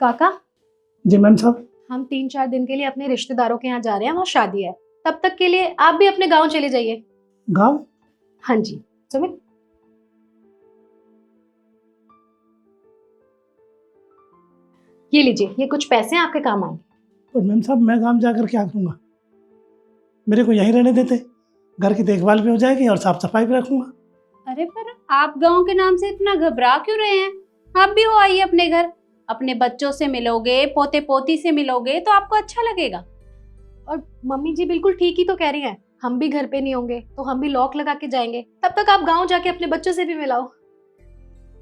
काका, जी मैम साहब। हम 3-4 दिन के लिए अपने रिश्तेदारों के यहाँ जा रहे हैं, वहाँ शादी है। तब तक के लिए आप भी अपने गांव चले जाइए। गाँव? हाँ जी सुमित, ये लीजिए, ये कुछ पैसे हैं, आपके काम आएंगे। और मैम साहब मैं गाँव जाकर क्या करूँगा? मेरे को यहीं रहने देते, घर की देखभाल भी हो जाएगी और साफ सफाई भी रखूँगा। अरे पर आप गांव के नाम से इतना घबरा क्यों रहे हैं? आप भी हो आइए अपने घर, अपने बच्चों से मिलोगे, पोते पोती से मिलोगे तो आपको अच्छा लगेगा। और मम्मी जी बिल्कुल ठीक ही तो कह रही हैं, हम भी घर पे नहीं होंगे तो हम भी लॉक लगा के जाएंगे। तब तक आप गांव जाके अपने बच्चों से भी मिलाओ।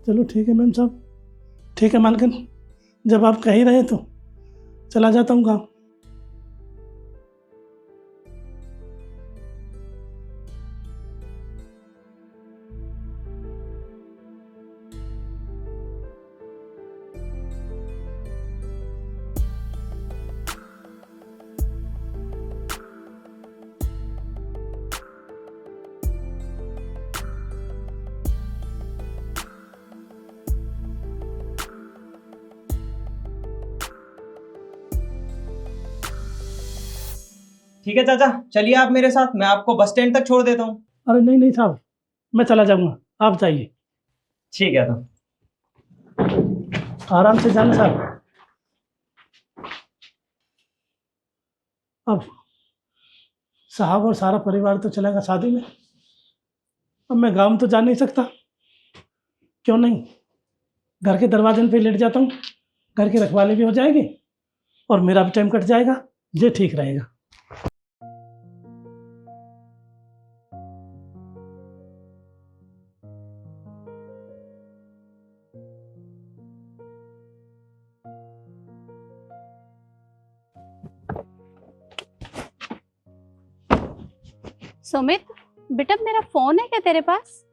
चलो ठीक है मैम साहब, ठीक है मालकिन, जब आप कह ही रहे तो चला जाता हूँ गाँव। ठीक है चाचा, चलिए आप मेरे साथ, मैं आपको बस स्टैंड तक छोड़ देता हूँ। अरे नहीं नहीं साहब, मैं चला जाऊँगा, आप जाइए। ठीक है तो। आराम से जाना साहब। अब साहब और सारा परिवार तो चलेगा शादी में, अब मैं गाँव तो जा नहीं सकता। क्यों नहीं, घर के दरवाजे पे लेट जाता हूँ, घर की रखवाली भी हो जाएगी और मेरा भी टाइम कट जाएगा। ये ठीक रहेगा। सुमित बेटा, मेरा फोन है क्या तेरे पास?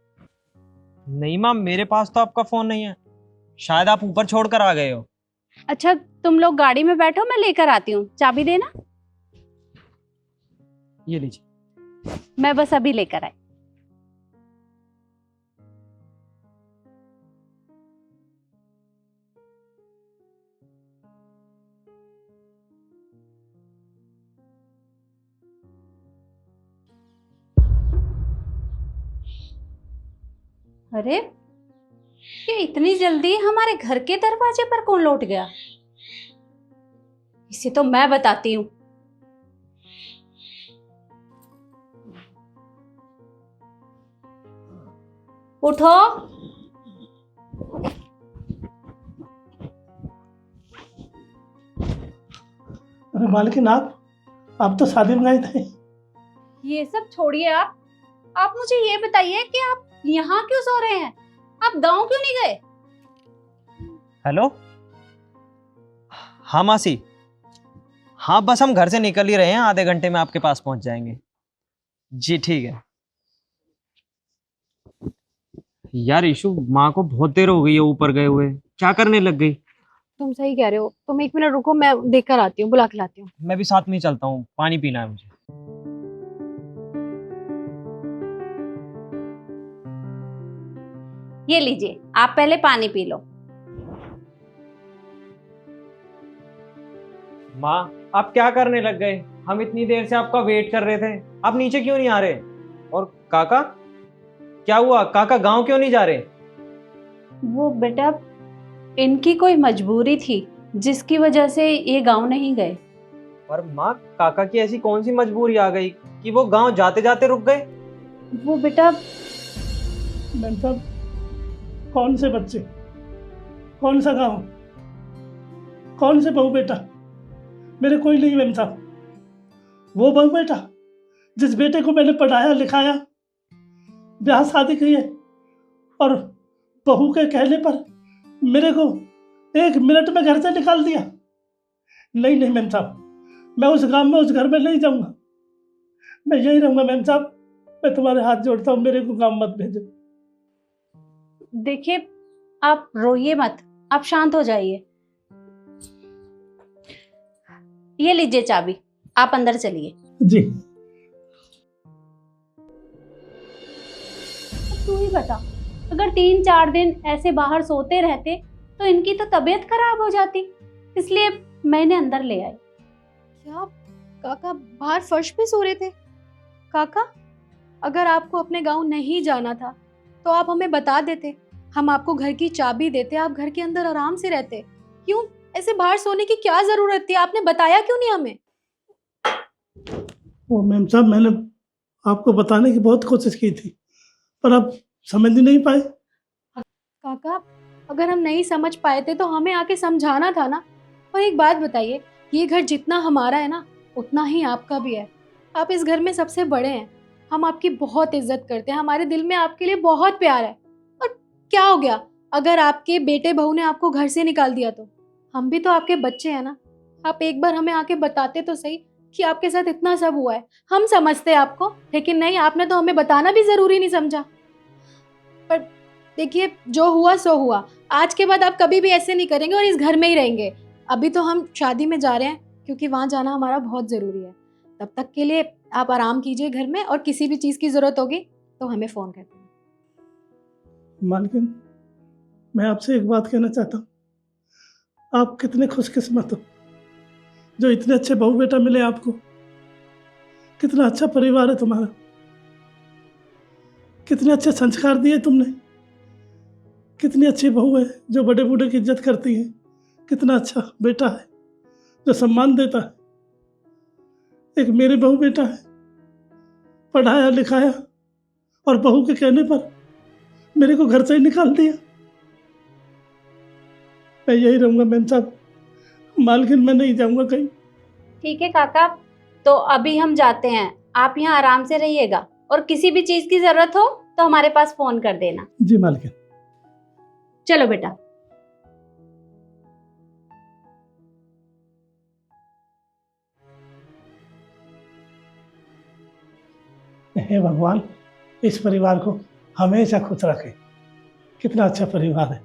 नहीं माम, मेरे पास तो आपका फोन नहीं है, शायद आप ऊपर छोड़ कर आ गए हो। अच्छा तुम लोग गाड़ी में बैठो, मैं लेकर आती हूँ, चाबी देना। ये लीजिए। मैं बस अभी लेकर आई। अरे ये इतनी जल्दी हमारे घर के दरवाजे पर कौन लौट गया? इसे तो मैं बताती हूँ। उठो। अरे मालकिन, आप तो शादी में गए थे। ये सब छोड़िए, आप मुझे ये बताइए कि आप यहाँ क्यों सो रहे हैं? आप गांव क्यों नहीं गए? हेलो, हाँ मासी, हाँ बस हम घर से निकल ही रहे हैं, आधे घंटे में आपके पास पहुंच जाएंगे। जी ठीक है। यार इशू, माँ को बहुत देर हो गई है ऊपर गए हुए, क्या करने लग गई? तुम सही कह रहे हो, तुम 1 मिनट रुको, मैं देख कर आती हूँ, बुला के लाती हूँ। मैं भी साथ में ही चलता हूँ, पानी पीना है मुझे। ये लीजिए, आप पहले पानी पी लो। माँ आप क्या करने लग गए? हम इतनी देर से आपका वेट कर रहे थे, आप नीचे क्यों नहीं आ रहे? और काका, क्या हुआ? काका गांव क्यों नहीं जा रहे? वो बेटा, इनकी कोई मजबूरी थी जिसकी वजह से ये गांव नहीं गए। और माँ, काका की ऐसी कौन सी मजबूरी आ गई कि वो गांव जाते जाते रुक गए? वो बेटा, मैम साहब, कौन से बच्चे, कौन सा गाँव, कौन से बहू बेटा? मेरे कोई नहीं मैम साहब। वो बहू बेटा जिस बेटे को मैंने पढ़ाया लिखाया, ब्याह शादी की है, और बहू के कहने पर मेरे को 1 मिनट में घर से निकाल दिया। नहीं नहीं मैम साहब, मैं उस गांव में, उस घर में नहीं जाऊंगा, मैं यही रहूंगा। मैम साहब, मैं तुम्हारे हाथ जोड़ता हूँ, मेरे को गांव मत भेजो। देखिए आप रोइए मत, आप शांत हो जाइए। ये लीजिए चाबी, आप अंदर चलिए। जी। तू ही बता, अगर 3-4 दिन ऐसे बाहर सोते रहते तो इनकी तो तबीयत खराब हो जाती। इसलिए मैंने अंदर ले आई। क्या काका बाहर फर्श पे सो रहे थे? काका, अगर आपको अपने गांव नहीं जाना था तो आप हमें बता देते, हम आपको घर की चाबी देते, आप घर के अंदर आराम से रहते। क्यों ऐसे बाहर सोने की क्या जरूरत थी? आपने बताया क्यों नहीं हमें? वो मैम साहब, मैंने आपको बताने की बहुत कोशिश की थी, पर आप समझ ही नहीं पाए। काका, अगर हम नहीं समझ पाए थे तो हमें आके समझाना था ना। और एक बात बताइए, ये घर जितना हमारा है ना उतना ही आपका भी है। आप इस घर में सबसे बड़े हैं, हम आपकी बहुत इज्जत करते हैं, हमारे दिल में आपके लिए बहुत प्यार है। और क्या हो गया अगर आपके बेटे बहू ने आपको घर से निकाल दिया तो? हम भी तो आपके बच्चे हैं ना। आप एक बार हमें आके बताते तो सही कि आपके साथ इतना सब हुआ है, हम समझते आपको। लेकिन नहीं, आपने तो हमें बताना भी जरूरी नहीं समझा। पर देखिए, जो हुआ सो हुआ। आज के बाद आप कभी भी ऐसे नहीं करेंगे और इस घर में ही रहेंगे। अभी तो हम शादी में जा रहे हैं क्योंकि वहाँ जाना हमारा बहुत ज़रूरी है। तब तक के लिए आप आराम कीजिए घर में, और किसी भी चीज़ की ज़रूरत होगी तो हमें फ़ोन कर देना। मालकिन, मैं आपसे एक बात कहना चाहता हूँ, आप कितने खुशकिस्मत हो जो इतने अच्छे बहू बेटा मिले आपको। कितना अच्छा परिवार है तुम्हारा, कितने अच्छे संस्कार दिए तुमने, कितनी अच्छी बहू है जो बड़े बूढ़े की इज्जत करती है, कितना अच्छा बेटा है जो सम्मान देता है। एक मेरे बहू बेटा है, पढ़ाया लिखाया और बहू के कहने पर मेरे को घर से ही निकाल दिया। मैं यही रहूंगा मैम साहब, मालकिन मैं नहीं जाऊंगा कहीं। ठीक है काका, तो अभी हम जाते हैं, आप यहाँ आराम से रहिएगा, और किसी भी चीज की जरूरत हो तो हमारे पास फोन कर देना। जी मालकिन। चलो बेटा। हे भगवान, इस परिवार को हमेशा खुश रखे। कितना अच्छा परिवार है।